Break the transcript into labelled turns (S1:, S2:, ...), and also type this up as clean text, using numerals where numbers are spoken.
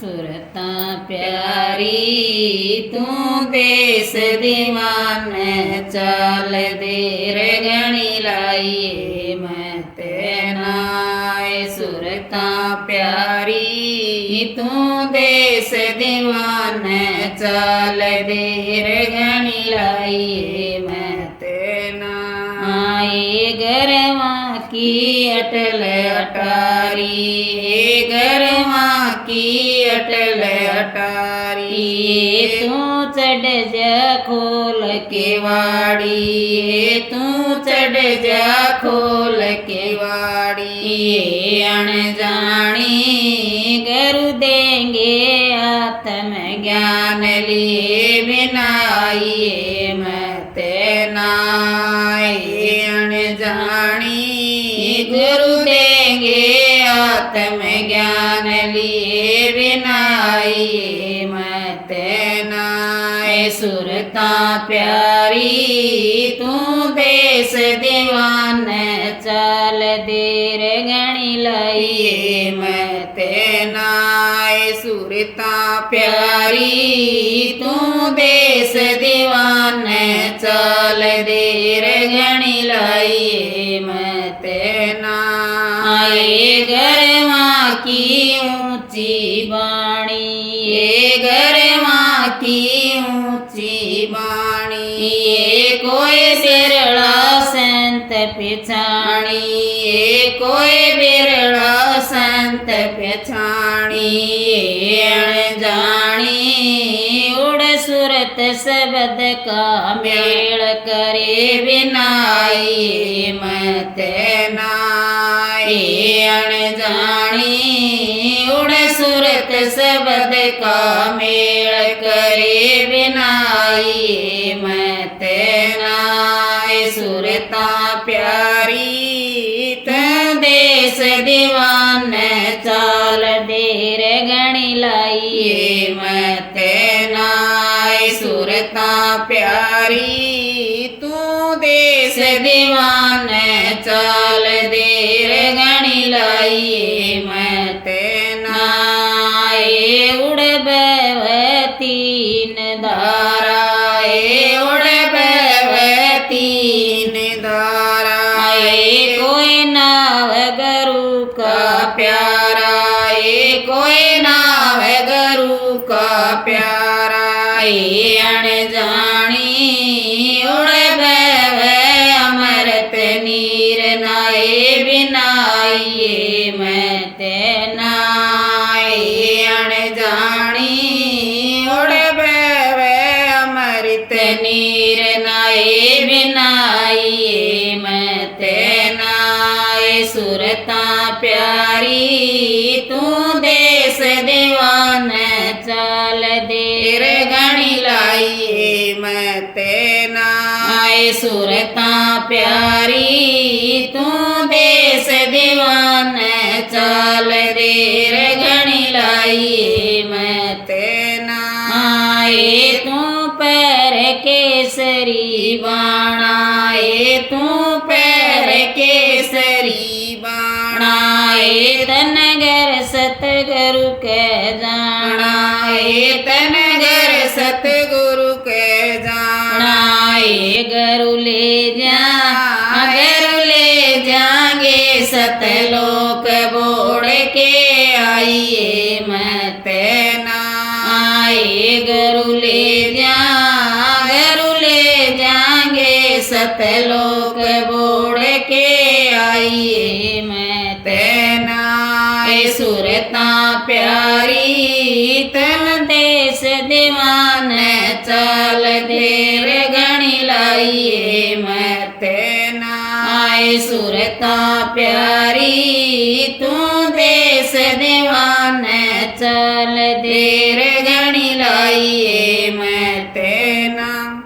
S1: सुरता प्यारी तू देश दीवान चाल देर गणी लाइए मैं तेनाए। सुरता प्यारी तू देश दीवान चाल देर गणी लाइए मैं तेना। आए गरवा की अटल अटारी गरवा की अटल अटारी। तू चढ़ जा खोल के वाड़ी तू चढ़ जा खोल के वाड़ी। अनजानी गुरु देंगे आत्म ज्ञान लिए बिनाइए मैं तेनाए। अनजानी गुरु देंगे आत्म ज्ञान लिए बिनाइए मैं तेनाए। सुरता प्यारी तू देश दीवान चाल देर गणी लाइए मैं तेनाए। सुरता प्यारी तू देश दीवान चाल देर गणी लाइए मैं तेनाए। गरवा की ऊंची बाणी गरवा की ऊंची बाणी। कोई बिरला संत पिछाणी कोई बिरला संत पिछाणी। अनजानी उड़ सुरत शब्द का मेल करे बिनाई मैं तेनाए। अनजानी उड़ सुरत शब्द का मेल करे बिनाई मैं तेनाए। सुरता प्यारी तू देश दीवान चाल देर गणी लाइए मैं तेनाए। सुरता प्यारी तू देश दीवान चाल देर गणी लाइए मैं तेनाए। उड़ तीन धाराए उड़ तीन धाराए। कोई नाव गुरु का प्यारा कोई नाव गुरु का प्यारा। अनजानी उड़ अमृत नीर नाए बिनाइए मैं तेनाए। अनजानी उड़ अमृत नीर नाए बिनाइए मैं तेनाए। सुरता प्यारी तू देश दीवान चाल देर गणी लाइए मैं तेनाए। सुरता प्यारी तू देश दीवान चाल देर गणी लाइए मैं तेनाए। तू पैर केसरी बाणाए तू पैर केसरी बाणाए। तनगर सतगुरु के जानाए तनगर सतगुरु के जानाए। गुरु ले जाएंगे सतलोक बोड़ के आइए मैं तेनाए। गुरु ले जाएंगे सतलोक बोड़ के आइए मैं तेनाए। सुरता प्यारी तन देश दीवान चाल देर गणी लाइए मैं तेनाए। सुरता प्यारी तू देश दीवान चाल देर गणी लाइए मैं तेना।